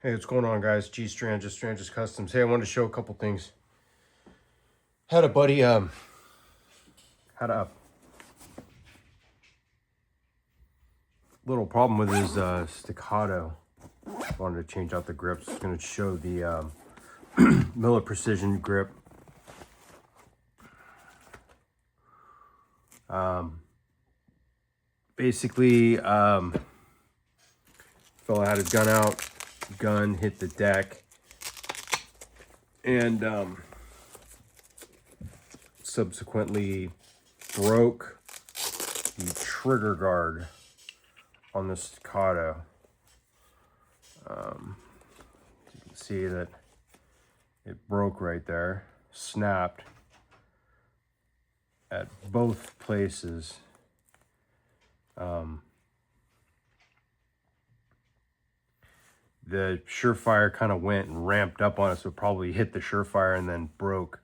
Hey, what's going on, guys? Stranges Customs. Hey, I wanted to show a couple things. Had a buddy had a little problem with his Staccato. Wanted to change out the grips. It's going to show the Miller Precision grip. Basically, fella had his gun out. Gun hit the deck, and subsequently broke the trigger guard on the Staccato. You can see that it broke right there, snapped at both places. The Surefire kind of went and ramped up on it, so it probably hit the Surefire and then broke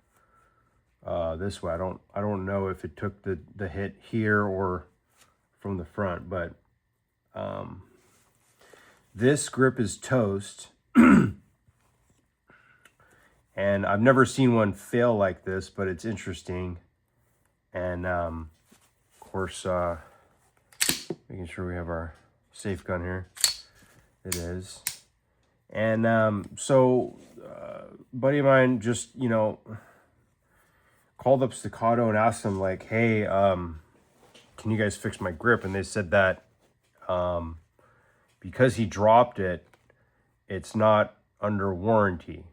this way. I don't know if it took the hit here or from the front, but this grip is toast. And I've never seen one fail like this, but it's interesting. And of course, making sure we have our safe gun here. It is. And buddy of mine just, called up Staccato and asked them, like, hey, can you guys fix my grip? And they said that because he dropped it, it's not under warranty.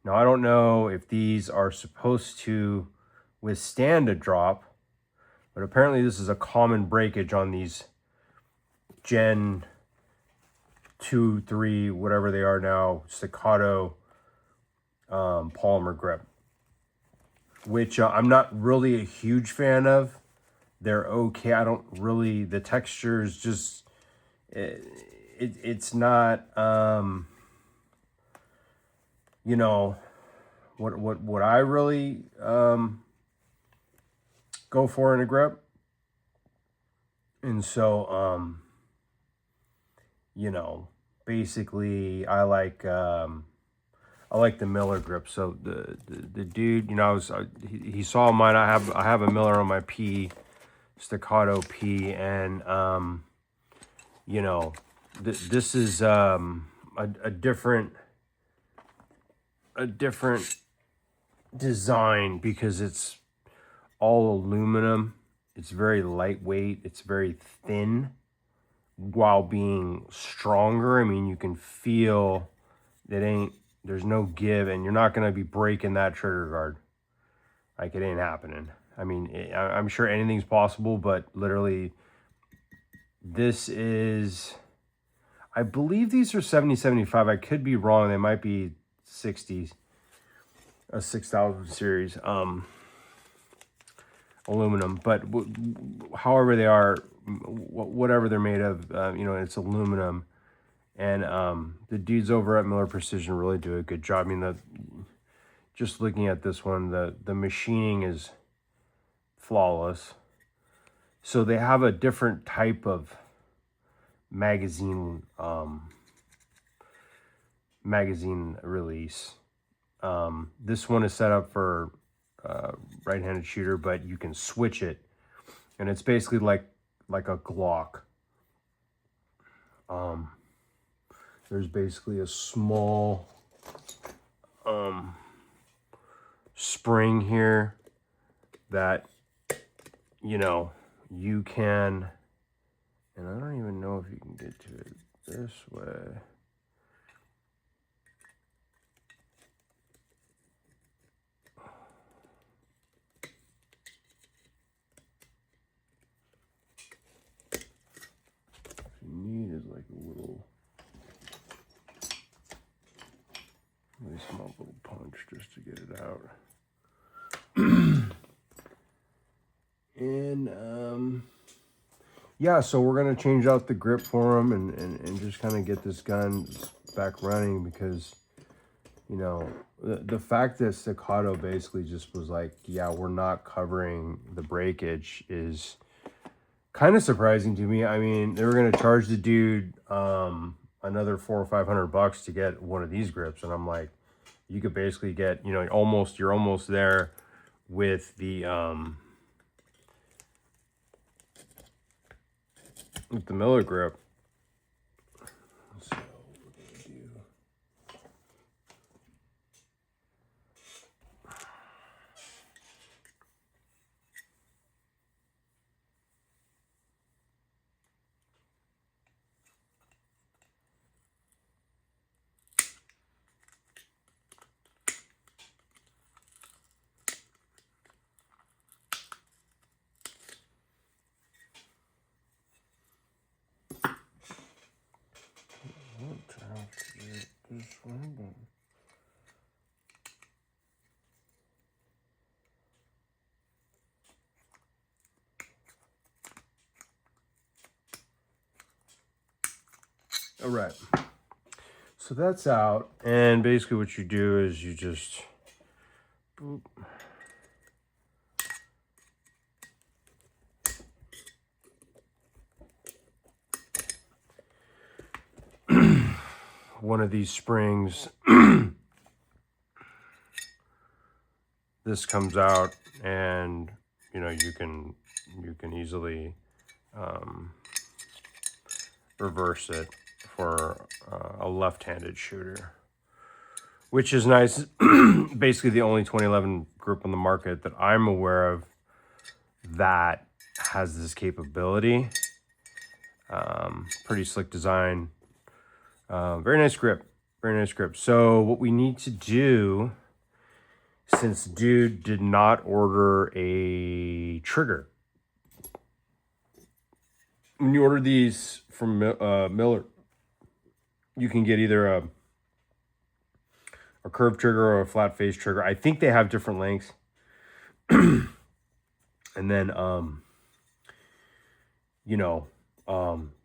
Now, I don't know if these are supposed to withstand a drop, but apparently this is a common breakage on these Gen 2, 3, whatever they are now, Staccato polymer grip, which I'm not really a huge fan of. They're okay. I don't really, the texture is just, it's not, what I really go for in a grip. And so, basically I like the Miller grip. So the dude, he saw mine. I have a Miller on my P, Staccato P, and this is a different design because it's all aluminum. It's very lightweight. It's very thin while being stronger. I mean, you can feel that there's no give, and you're not going to be breaking that trigger guard. Like, it ain't happening. I mean, I'm sure anything's possible, but literally this is, I believe these are 7075. I could be wrong. They might be 60s, a 6000 series aluminum, but however they are, whatever they're made of, it's aluminum. And the dudes over at Miller Precision really do a good job. I mean, just looking at this one, the machining is flawless. So they have a different type of magazine release. This one is set up for right-handed shooter, but you can switch it, and it's basically like a Glock. There's basically a small spring here that you can, and I don't even know if you can get to it this way. Need is like a really small little punch just to get it out. And yeah, so we're gonna change out the grip for him and just kind of get this gun back running, because the fact that Staccato basically just was like, yeah, we're not covering the breakage is kind of surprising to me. I mean, they were going to charge the dude another $400 or $500 to get one of these grips. And I'm like, you could basically get, you know, you're almost there with the Miller grip. So what we're gonna do. This one, all right, so that's out, and basically what you do is you just boop. One of these springs, this comes out, and you know you can easily reverse it for a left-handed shooter, which is nice. Basically the only 2011 grip on the market that I'm aware of that has this capability. Pretty slick design. Very nice grip. Very nice grip. So what we need to do, since dude did not order a trigger, when you order these from Miller, you can get either a curved trigger or a flat face trigger. I think they have different lengths. And then, you know,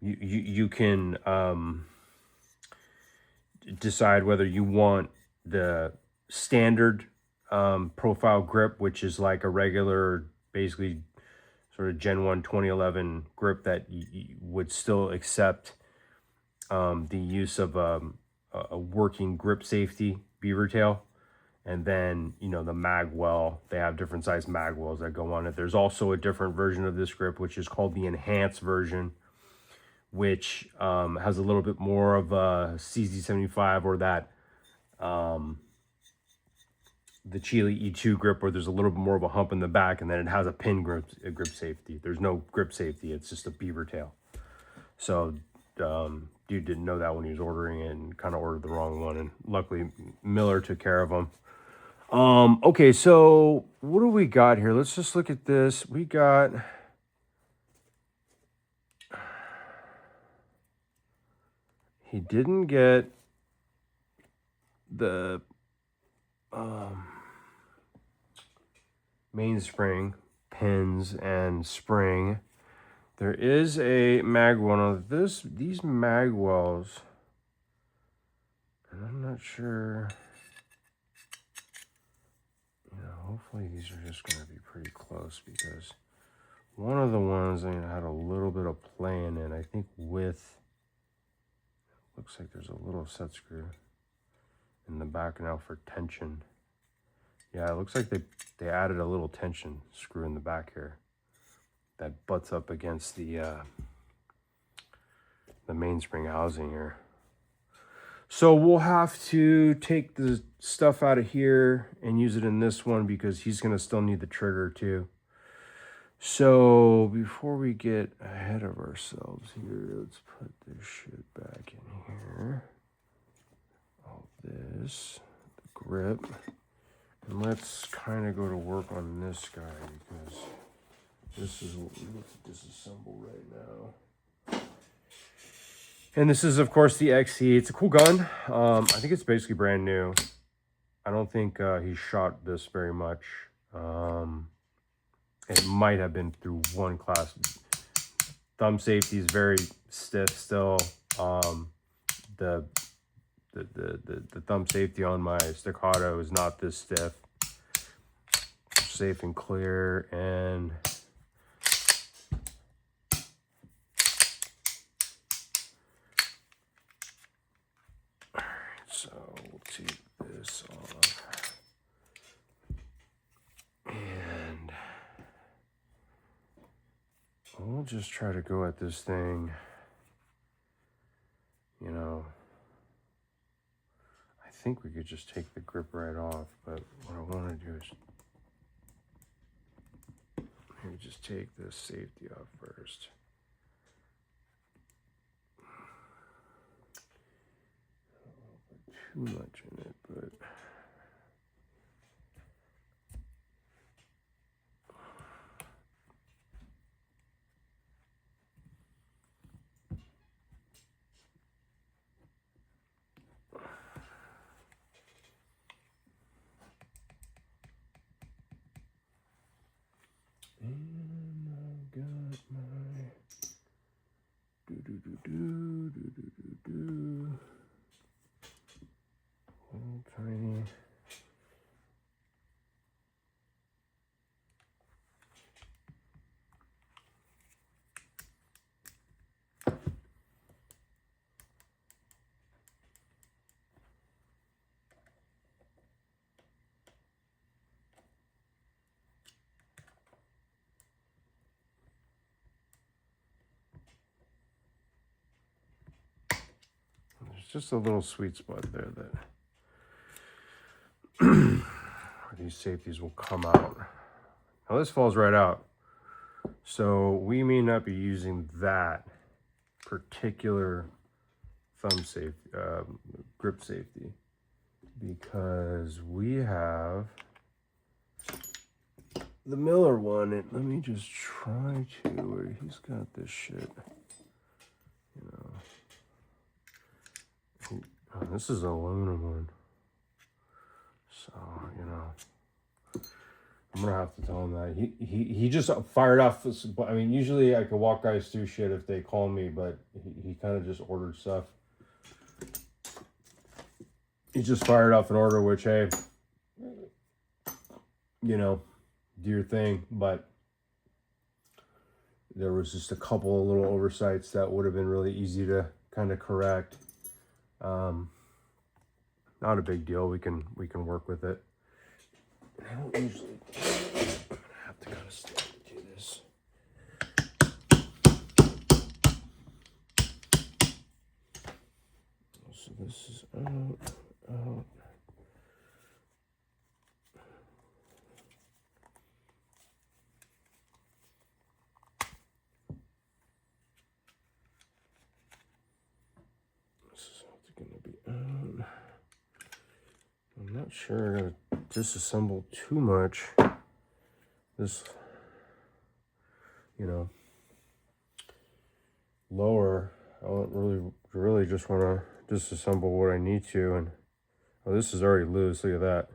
you can decide whether you want the standard profile grip, which is like a regular, basically sort of Gen 1 2011 grip that would still accept the use of a working grip safety beaver tail. And then, you know, the magwell, they have different size magwells that go on it. There's also a different version of this grip, which is called the enhanced version, which has a little bit more of a CZ75 or that the Chile E2 grip, where there's a little bit more of a hump in the back, and then it has a pin grip safety. There's no grip safety. It's just a beaver tail. So dude didn't know that when he was ordering it and kind of ordered the wrong one. And luckily Miller took care of him. Okay, so what do we got here? Let's just look at this. We got... He didn't get the mainspring, pins, and spring. There is a magwell on this. These magwells, and I'm not sure. You know, hopefully these are just going to be pretty close, because one of the ones I had a little bit of play in it. I think with, looks like there's a little set screw in the back now for tension. Yeah, it looks like they added a little tension screw in the back here that butts up against the mainspring housing here. So we'll have to take the stuff out of here and use it in this one, because he's going to still need the trigger too. So before we get ahead of ourselves here, let's put this shit back in here. All this, the grip. And let's kind of go to work on this guy, because this is what we have to disassemble right now. And this is, of course, the XC. It's a cool gun. I think it's basically brand new. I don't think he shot this very much. It might have been through one class. Thumb safety is very stiff still. The thumb safety on my Staccato is not this stiff. Safe and clear. And So we'll take this off. And we'll just try to go at this thing, you know. I think we could just take the grip right off, but what I want to do is maybe just take this safety off first. Too much in it, but and I've got my little tiny. There's just a little sweet spot there that these safeties will come out. Now this falls right out. So we may not be using that particular thumb safety, grip safety, because we have the Miller one. And let me just try to, where he's got this shit, you know. Oh, this is an aluminum one. So, you know, I'm gonna have to tell him that. He just fired off. I mean, usually I could walk guys through shit if they call me, but he kind of just ordered stuff. He just fired off an order, which, hey, you know, do your thing. But there was just a couple of little oversights that would have been really easy to kind of correct. Not a big deal. We can work with it. I don't usually have to kind of start to do this. So this is out. This is going to be out. I'm not sure I gotta disassemble too much. This, you know, lower. I don't really just want to disassemble what I need to. And oh, this is already loose. Look at that.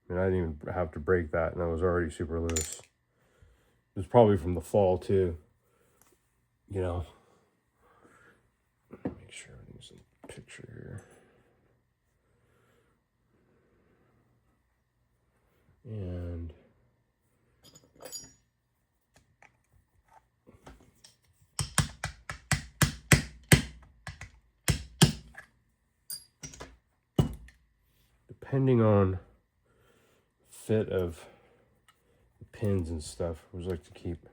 I mean, I didn't even have to break that, and that was already super loose. It was probably from the fall too. You know. Make sure everything's in the picture here. And depending on fit of the pins and stuff, I always like to keep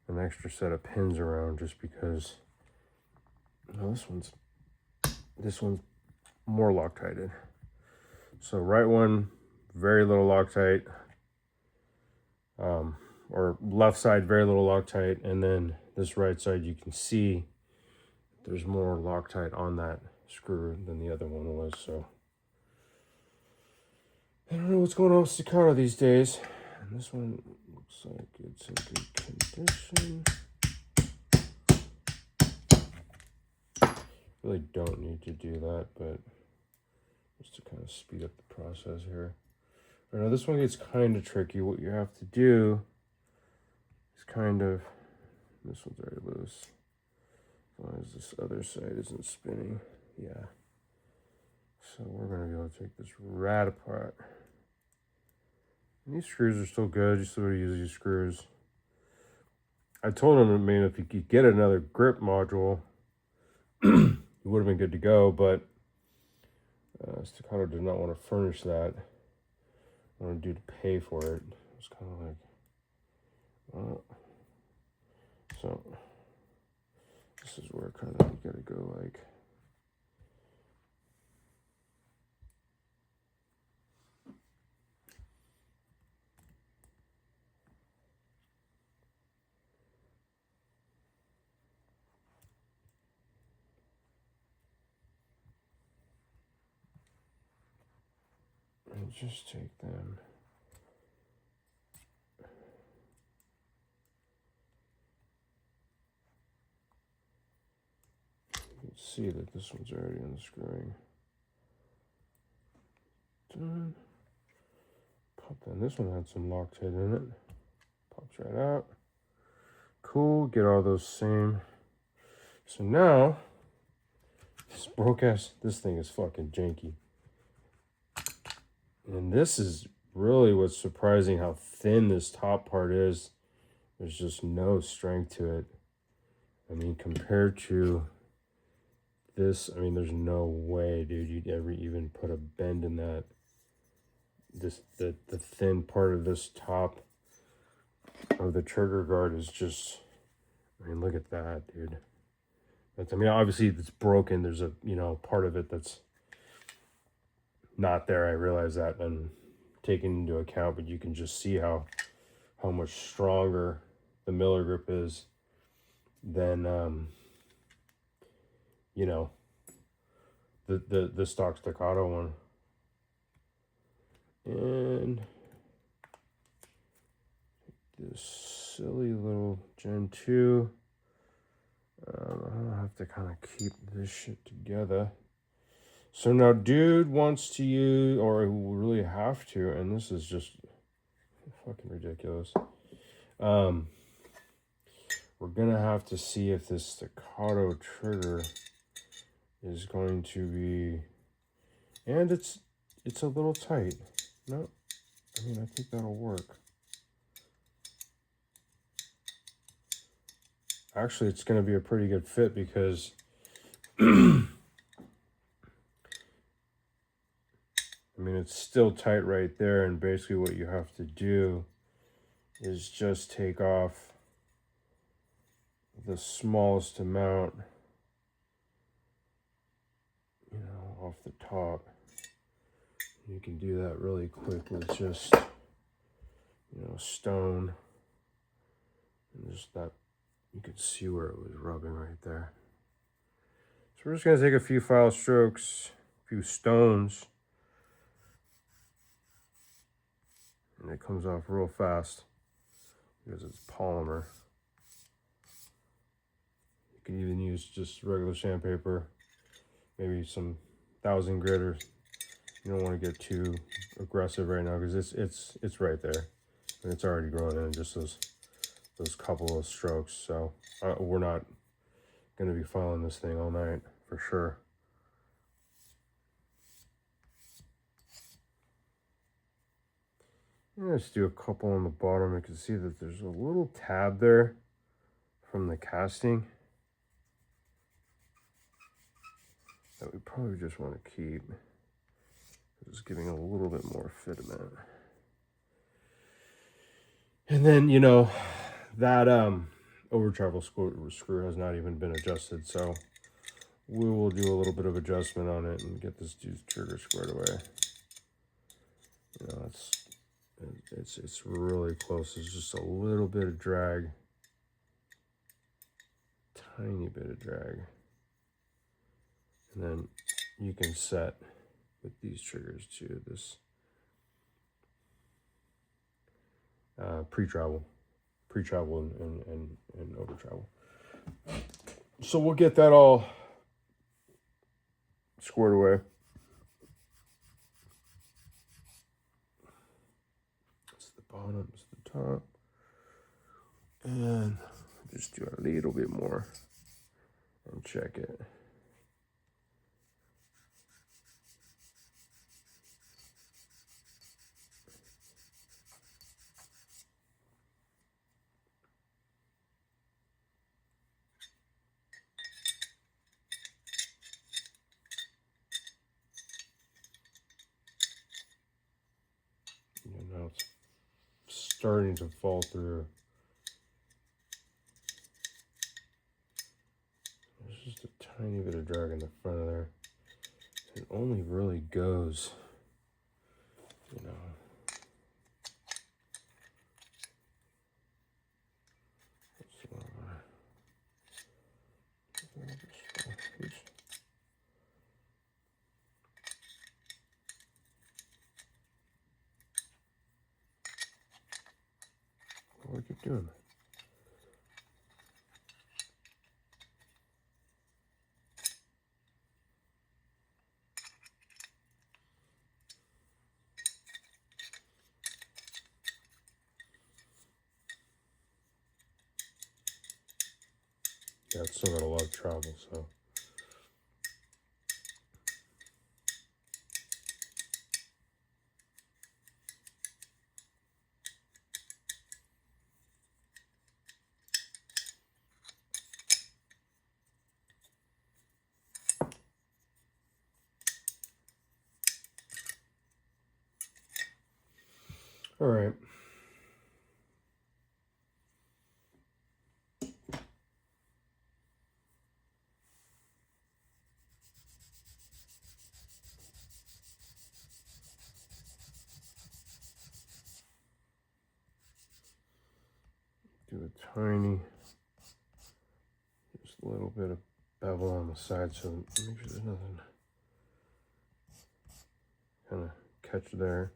an extra set of pins around, just because, you know, this one's more Loctited. So right one, very little Loctite, or left side, very little Loctite, and then this right side, you can see there's more Loctite on that screw than the other one was. So I don't know what's going on with Staccato these days. And this one looks like it's in good condition. Really don't need to do that, but just to kind of speed up the process here. I know this one gets kind of tricky. What you have to do is kind of, this one's already loose, as long as this other side isn't spinning. Yeah. So we're going to be able to take this right apart. And these screws are still good. You still got to use these screws. I told him, I mean, if he could get another grip module, it would have been good to go, but Staccato did not want to furnish that. I want to do to pay for it. It's kind of like, so this is where kind of you gotta go like. And just take them. You can see that this one's already unscrewing. Done. Pop that. This one had some Loctite in it. Pops right out. Cool. Get all those same. So now, this broke ass, this thing is fucking janky. And this is really what's surprising, how thin this top part is. There's just no strength to it. I mean, compared to this, I mean, there's no way, dude, you'd ever even put a bend in that. The thin part of this top of the trigger guard is just, I mean, look at that, dude. That's, I mean, obviously it's broken. There's a, you know, part of it that's not there. I realize that and taken into account, but you can just see how much stronger the Miller grip is than you know, the stock Staccato one. And this silly little Gen 2. I'll have to kind of keep this shit together. So now dude wants to use, or will really have to, and this is just fucking ridiculous. We're gonna have to see if this Staccato trigger is going to be, and it's a little tight. No, I mean, I think that'll work. Actually, it's going to be a pretty good fit because I mean, it's still tight right there, and basically what you have to do is just take off the smallest amount, you know, off the top. You can do that really quick with just, you know, stone, and just that, you can see where it was rubbing right there. So we're just going to take a few file strokes, a few stones, and it comes off real fast because it's polymer. You can even use just regular sandpaper, maybe some 1000 grit, or you don't want to get too aggressive right now because it's right there and it's already growing in just those couple of strokes. So we're not going to be filing this thing all night for sure. Let's do a couple on the bottom. You can see that there's a little tab there from the casting that we probably just want to keep. It's giving a little bit more fitment. And then, you know, that over travel screw has not even been adjusted, so we will do a little bit of adjustment on it and get this dude's trigger squared away. You know, it's really close. There's just a little bit of drag, tiny bit of drag, and then you can set with these triggers to this pre-travel and over travel. So we'll get that all squared away. It's the bottom, it's the top, and just do a little bit more and check it. starting to fall through. There's just a tiny bit of drag in the front of there. It only really goes, you know. Oops. What do I keep doing? Yeah, it's still got a lot of travel, so. All right. Do a tiny, just a little bit of bevel on the side so make sure there's nothing kind of catch there.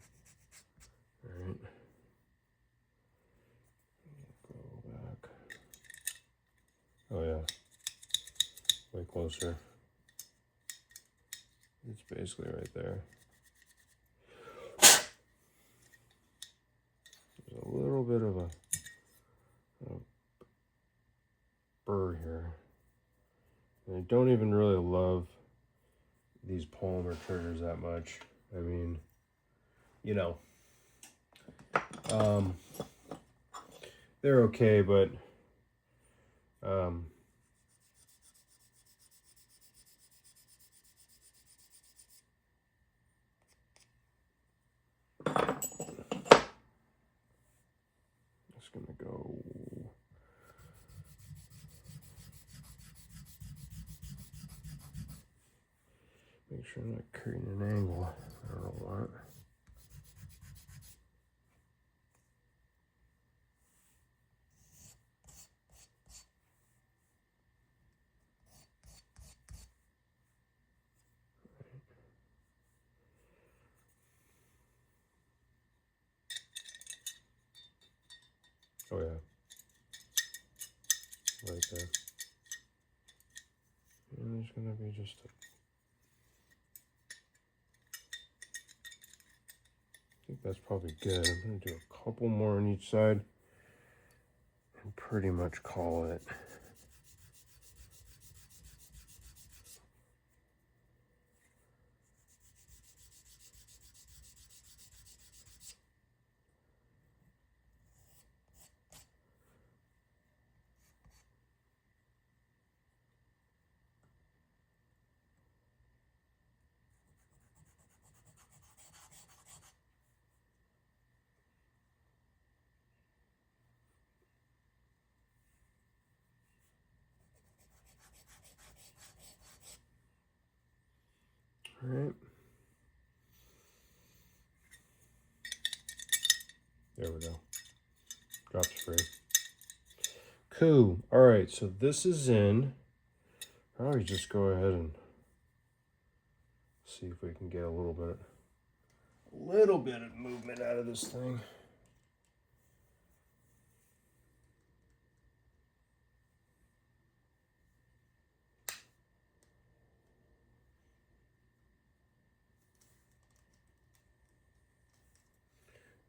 All right. Go back. Oh yeah, way closer. It's basically right there. There's a little bit of a burr here. And I don't even really love these polymer triggers that much. I mean, you know, they're okay, but just gonna go. Make sure I'm not creating an angle. I don't know what. Oh yeah, right there. And there's gonna be just a. I think that's probably good. I'm gonna do a couple more on each side and pretty much call it. All right. There we go. Drops free. Cool. All right, so this is in. Probably just go ahead and see if we can get a little bit of movement out of this thing.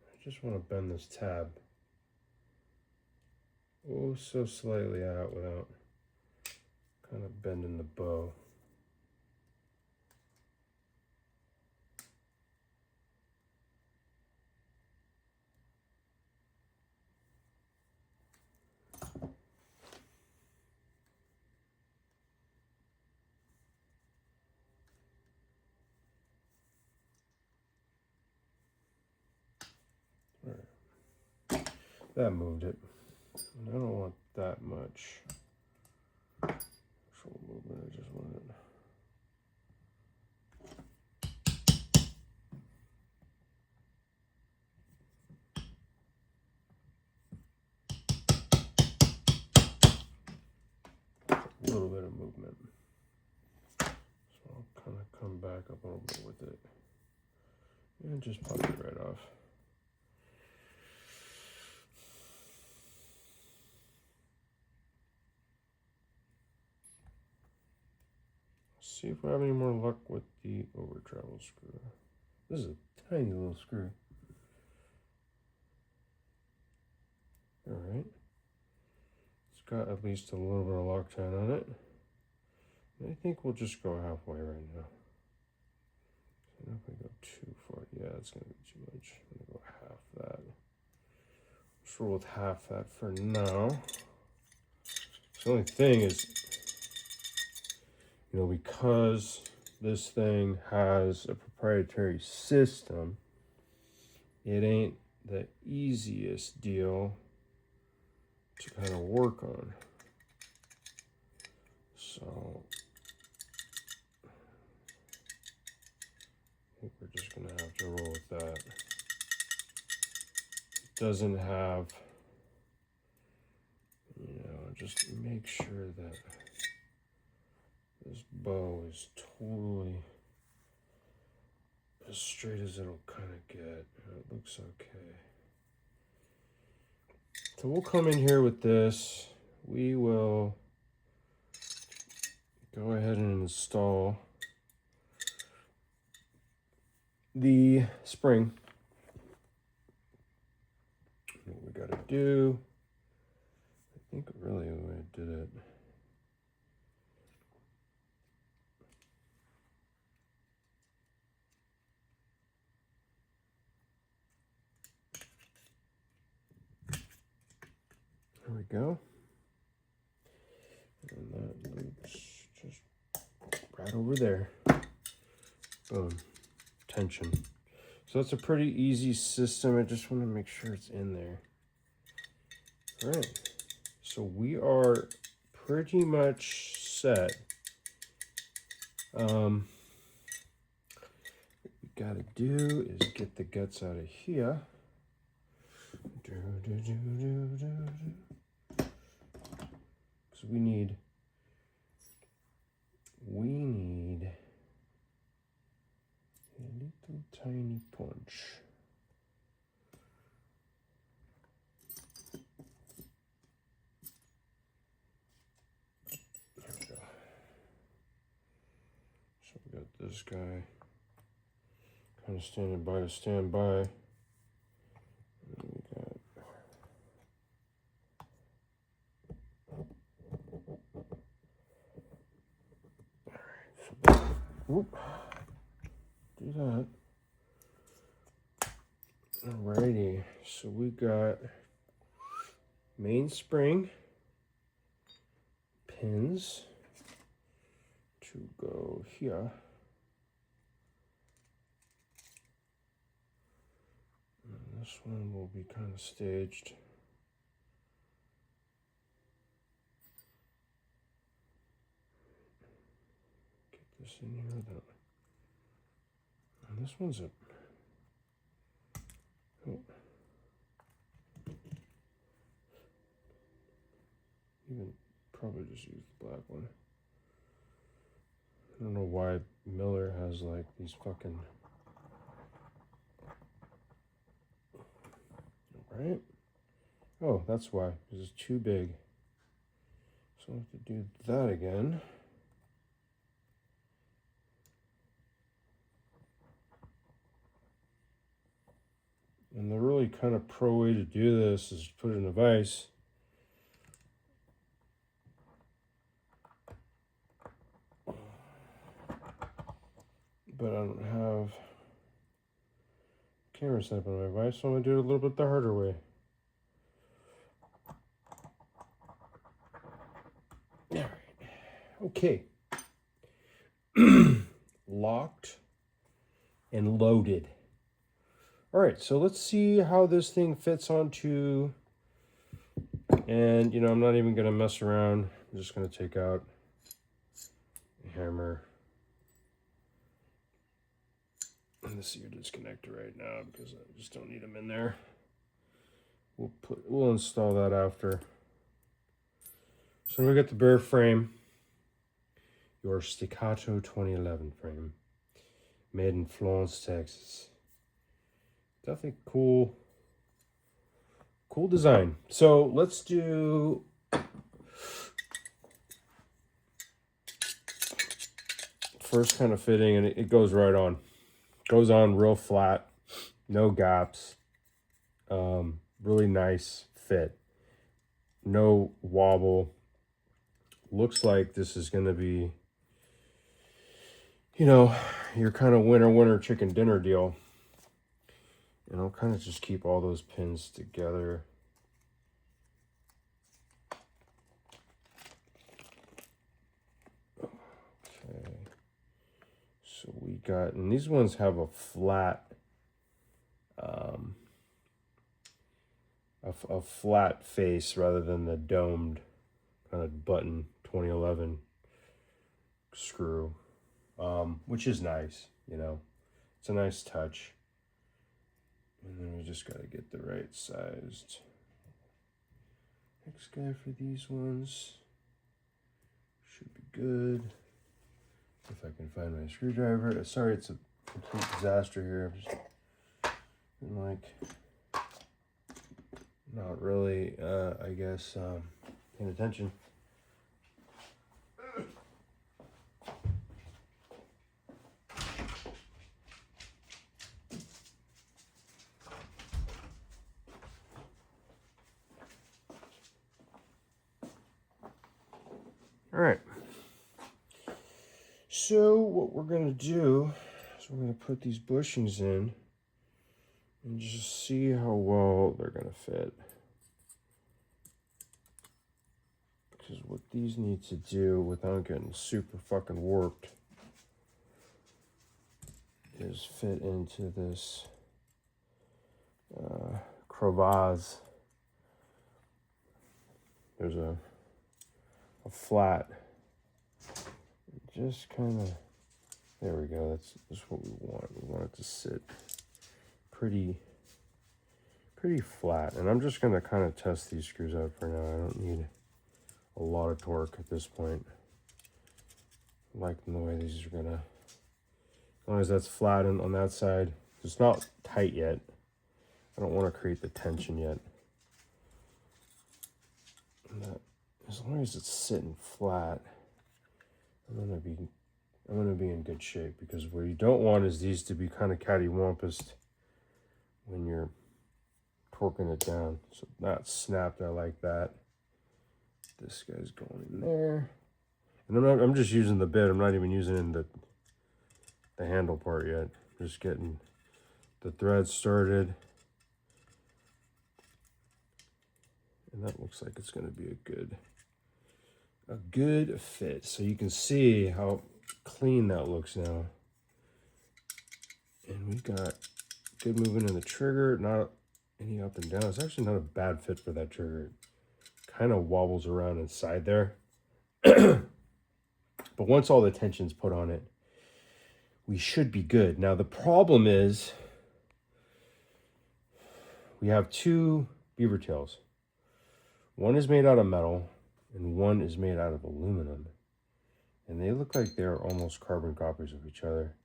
I just want to bend this tab oh so slightly out without kind of bending the bow. All right. That moved it. And I don't want that much actual movement. I just want it. A little bit of movement. So I'll kind of come back a little bit with it. And just pop it right off. See if we have any more luck with the over travel screw. This is a tiny little screw. Alright. It's got at least a little bit of Loctite on it. I think we'll just go halfway right now. I'm not going to go too far. Yeah, it's going to be too much. I'm going to go half that. Let's roll with half that for now. The only thing is, you know, because this thing has a proprietary system, it ain't the easiest deal to kind of work on. So I think we're just going to have to roll with that. It doesn't have, you know, just make sure that this bow is totally as straight as it'll kind of get. It looks okay. So we'll come in here with this. We will go ahead and install the spring. What we got to do, I think really the way I did it. There we go. And that loops just right over there. Boom. Tension. So that's a pretty easy system. I just want to make sure it's in there. All right. So we are pretty much set. What we got to do is get the guts out of here. Because we need a little tiny punch. There we go. So we got this guy kind of standing by to stand by. Whoop. Do that. Alrighty, so we got mainspring pins to go here. And this one will be kind of staged. This in here, that. And this one's a. Oh. Even probably just use the black one. I don't know why Miller has like these fucking. Right? Oh, that's why. Because it's too big. So I have to do that again. And the really kind of pro way to do this is put it in a vise. But I don't have camera set up on my vise, so I'm going to do it a little bit the harder way. All right. Okay. Locked and loaded. All right, so let's see how this thing fits onto And, you know, I'm not even going to mess around. I'm just going to take out a hammer and the sear disconnector right now because I just don't need them in there. We'll install that after. So we got the bare frame, your Staccato 2011 frame, made in Florence, Texas. Definitely cool design. So let's do first kind of fitting, and it goes right on. Goes on real flat, no gaps. Really nice fit. No wobble. Looks like this is going to be, you know, your kind of winner chicken dinner deal. And I'll kind of just keep all those pins together. Okay. So we got, and these ones have a flat, a flat face rather than the domed kind of button 2011 screw, which is nice, you know. It's a nice touch. And then we just got to get the right sized next guy for these ones. Should be good. If I can find my screwdriver. Sorry, it's a complete disaster here. I'm just like not really, I guess, paying attention. All right. So what we're going to do is we're going to put these bushings in and just see how well they're going to fit. Because what these need to do without getting super fucking warped is fit into this crevasse. There's a flat. Just kind of, there we go. That's what we want. We want it to sit pretty flat. And I'm just going to kind of test these screws out for now. I don't need a lot of torque at this point. I'm liking the way these are going to, as long as that's flat on that side. It's not tight yet. I don't want to create the tension yet. As long as it's sitting flat, I'm gonna be in good shape, because what you don't want is these to be kind of cattywampus when you're torquing it down. So not snapped. I like that. This guy's going in there, and I'm just using the bit. I'm not even using the handle part yet. Just getting the thread started, and that looks like it's going to be a good fit. So you can see how clean that looks now. And we've got good movement in the trigger, not any up and down. It's actually not a bad fit for that trigger. It kind of wobbles around inside there. But once all the tension's put on it, we should be good. Now the problem is we have two beaver tails. One is made out of metal and one is made out of aluminum. And they look like they're almost carbon copies of each other.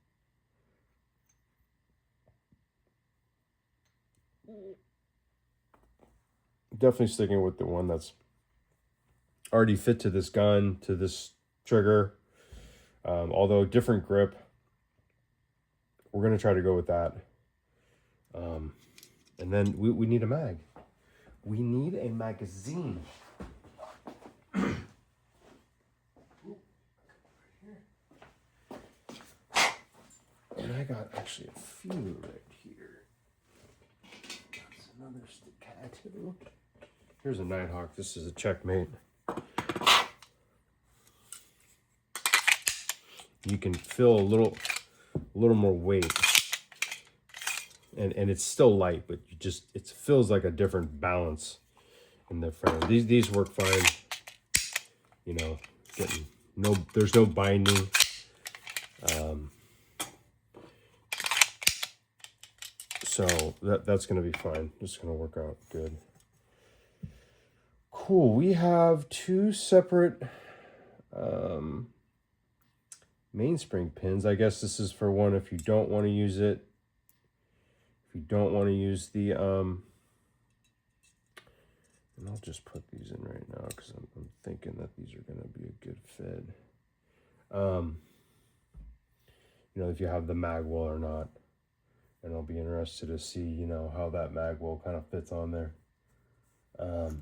Definitely sticking with the one that's already fit to this gun, to this trigger. Although different grip, we're going to try to go with that. And then we need a mag. We need a magazine. And I got actually a few right here. That's another Staccato. Here's a Nighthawk. This is a Checkmate. You can feel a little more weight. And it's still light, but it feels like a different balance in the front. These work fine. You know, there's no binding. So that's gonna be fine. It's gonna work out good. Cool. We have two separate mainspring pins. I guess this is for one if you don't want to use it. If you don't want to use the and I'll just put these in right now because I'm thinking that these are going to be a good fit. You know, if you have the magwell or not, and I'll be interested to see, you know, how that magwell kind of fits on there. I'm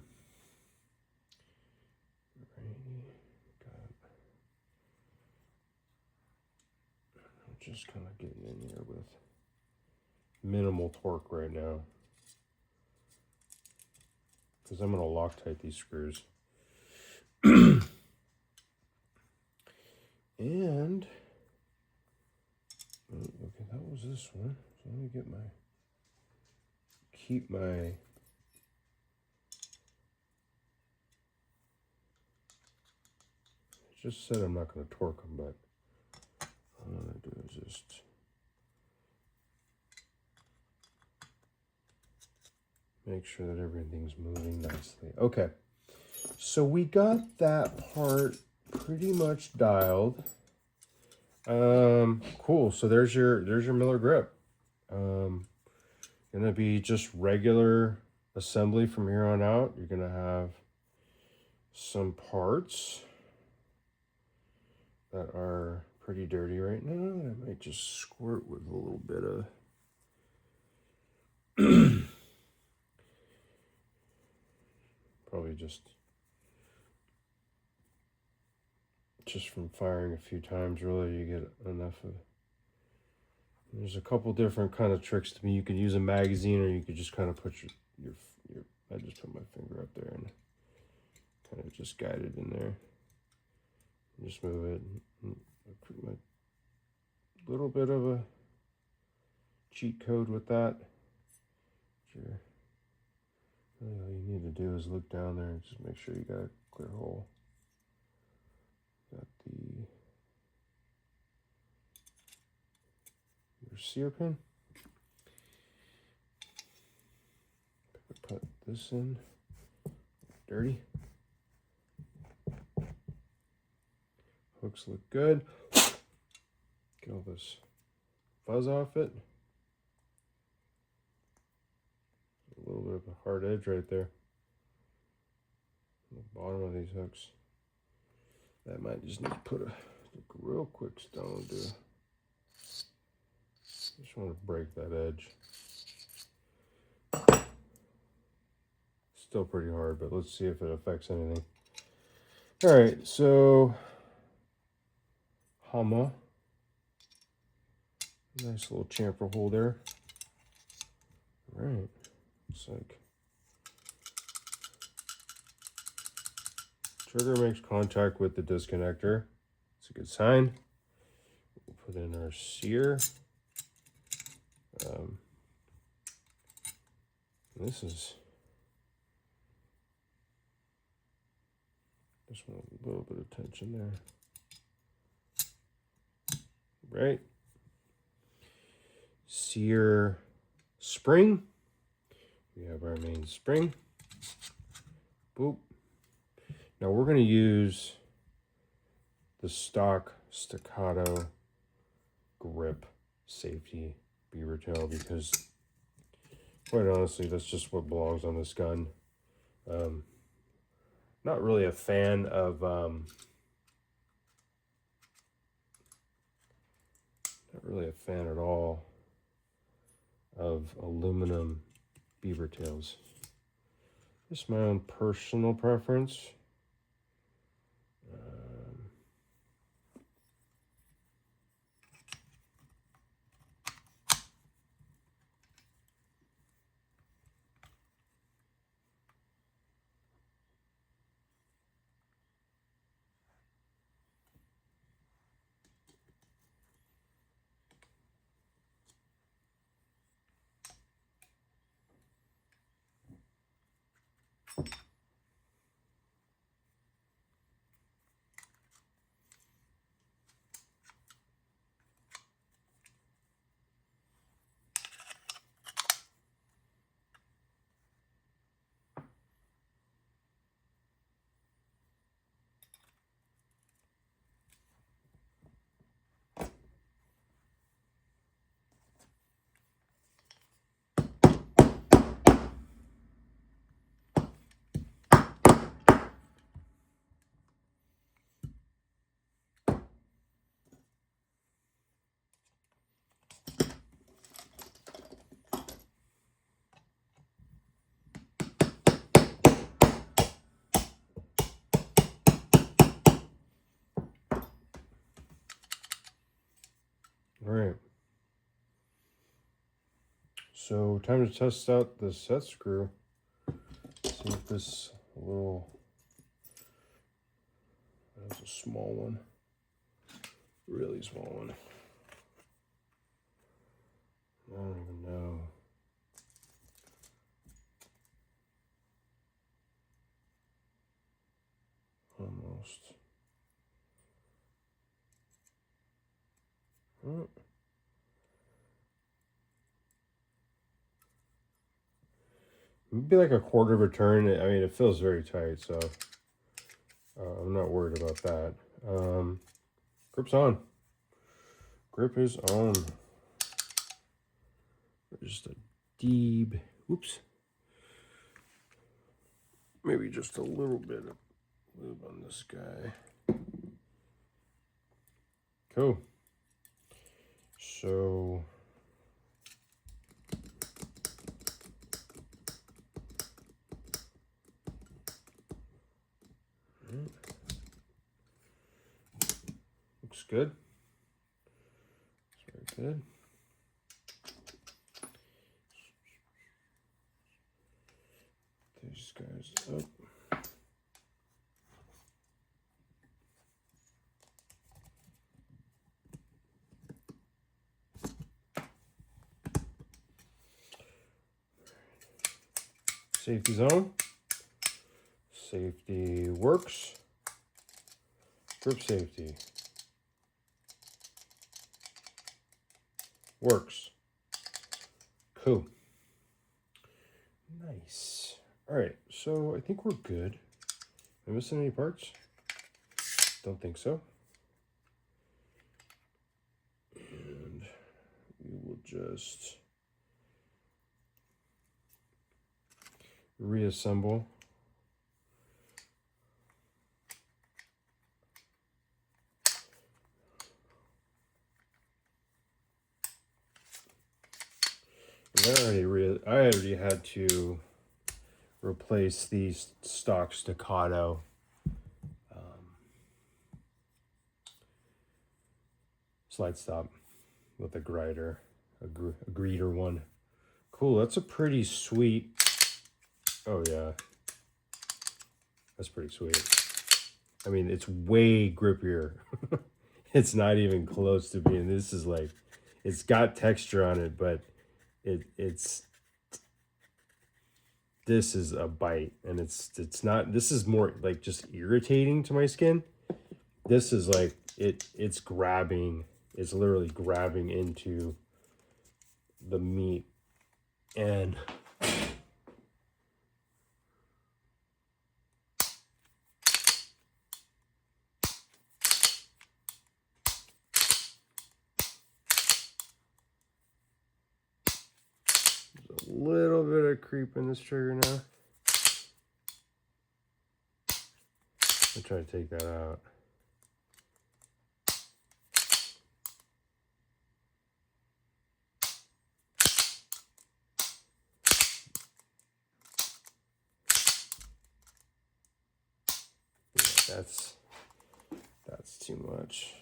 just kind of getting in here with minimal torque right now because I'm going to Loctite these screws. And okay, that was this one. So let me keep my just said I'm not going to torque them, but what I'm going to do is just make sure that everything's moving nicely. Okay, so we got that part pretty much dialed. Cool. So there's your Miller grip. Gonna be just regular assembly from here on out. You're gonna have some parts that are pretty dirty right now. I might just squirt with a little bit of probably just from firing a few times. Really, you get enough of. There's a couple different kind of tricks to me. You could use a magazine, or you could just kind of put your I just put my finger up there and kind of just guide it in there. Just move it. A little bit of a cheat code with that. Sure. Really all you need to do is look down there and just make sure you got a clear hole. Got your sear pin. Put this in. Dirty. Hooks look good. Get all this fuzz off it. A little bit of a hard edge right there. On the bottom of these hooks. That might just need to put a real quick stone to. Just want to break that edge. Still pretty hard, but let's see if it affects anything. All right, so Hama. Nice little chamfer hole there. All right, looks like trigger makes contact with the disconnector. It's a good sign. We'll put in our sear. This is just want a little bit of tension there. Right. Sear spring. We have our main spring. Boop. Now we're going to use the stock Staccato grip safety beaver tail because quite honestly that's just what belongs on this gun. Not really a fan of not really a fan at all of aluminum beaver tails. Just my own personal preference. All right. So time to test out the set screw. See if this little, that's a small one, really small one. I don't even know. Almost. Oh. Maybe like a quarter of a turn. I mean, it feels very tight, so I'm not worried about that. Grip's on. Grip is on. Just a deeb. Oops. Maybe just a little bit of lube on this guy. Cool. So looks good. It's very good. These guys up. Safety zone. Safety works. Grip safety. Works. Cool. Nice. All right, so I think we're good. Am I missing any parts? Don't think so. And we will just reassemble. And I already had to replace these stock Staccato slide stop with a grider, a greeter one. Cool, that's a pretty sweet. Oh yeah, that's pretty sweet. I mean, it's way grippier. It's not even close to being. This is like, it's got texture on it, but it's. This is a bite, and it's not. This is more like just irritating to my skin. This is like it's grabbing. It's literally grabbing into the meat, and there's a little bit of creep in this trigger now. I'll try to take that out. Yeah, that's too much.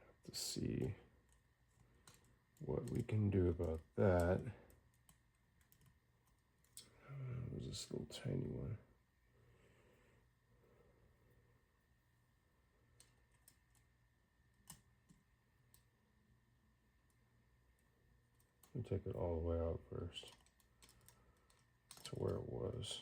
Have to see what we can do about that. There's this little tiny one. Let me take it all the way out first to where it was.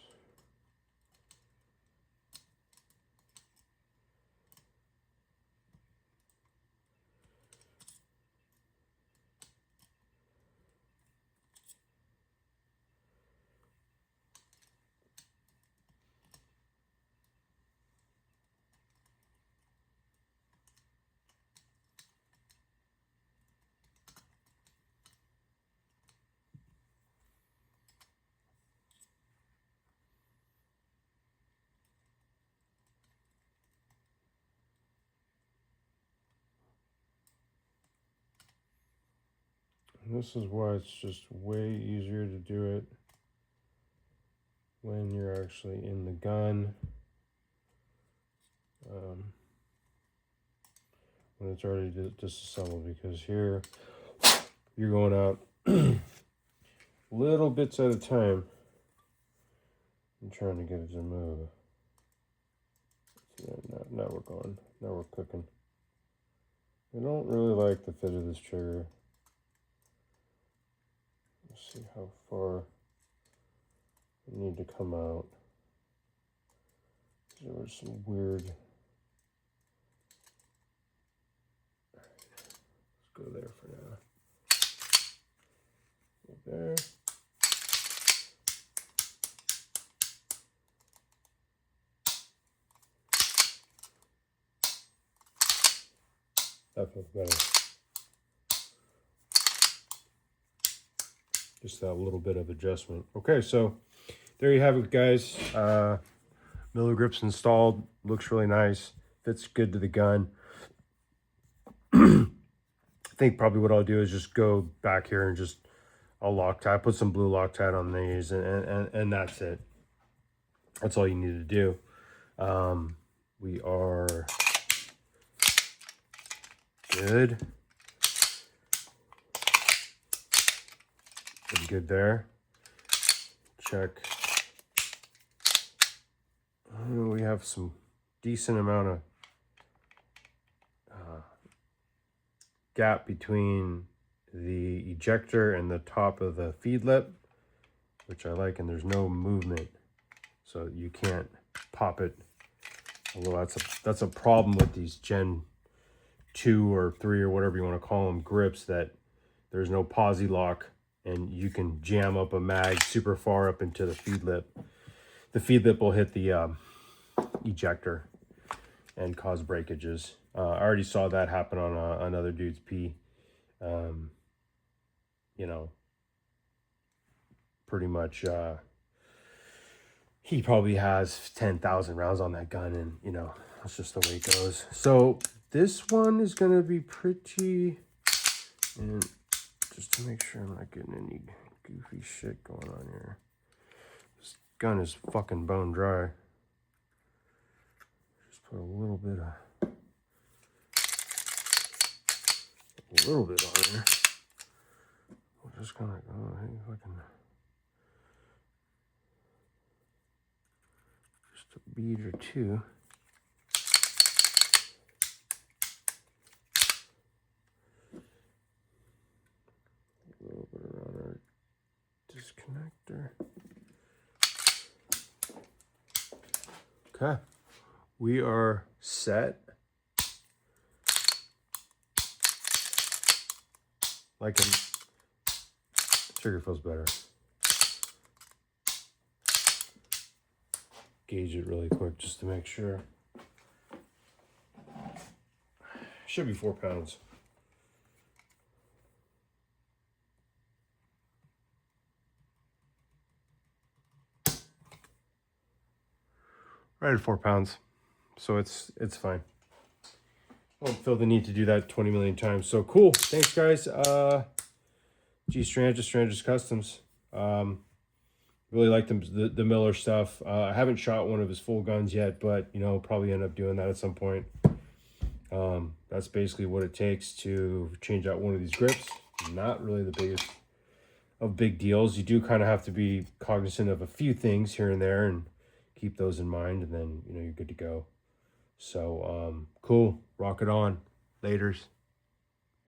And this is why it's just way easier to do it when you're actually in the gun. when it's already disassembled, because here you're going out little bits at a time. I'm trying to get it to move. Yeah, now we're going. Now we're cooking. I don't really like the fit of this trigger. Let's see how far I need to come out. There was some weird. Let's go there for now. Go there. That feels better. Just that little bit of adjustment. Okay, so there you have it, guys. Miller grips installed. Looks really nice. Fits good to the gun. I think probably what I'll do is just go back here and just I'll Loctite. Put some blue Loctite on these, and that's it. That's all you need to do. We are good. Pretty good there. Check. We have some decent amount of gap between the ejector and the top of the feed lip, which I like, and there's no movement, so you can't pop it. Although that's a problem with these Gen 2 or 3 or whatever you want to call them grips, that there's no posi lock, and you can jam up a mag super far up into the feed lip. The feed lip will hit the ejector and cause breakages. I already saw that happen on another dude's P. You know, pretty much he probably has 10,000 rounds on that gun, and you know, that's just the way it goes. So this one is gonna be pretty, and just to make sure I'm not getting any goofy shit going on here. This gun is fucking bone dry. Just put a little bit on here. We're just gonna go, hey, fucking, just a bead or two. A little bit around our disconnector. Okay, we are set. Like a trigger feels better. Gauge it really quick just to make sure. Should be 4 pounds. Right at 4 pounds. So it's fine. I don't feel the need to do that 20 million times. So cool. Thanks, guys. Strange Customs. Really like the Miller stuff. I haven't shot one of his full guns yet, but you know, probably end up doing that at some point. That's basically what it takes to change out one of these grips. Not really the biggest of big deals. You do kind of have to be cognizant of a few things here and there and keep those in mind, and then you know, you're good to go. So cool. Rock it on. Laters.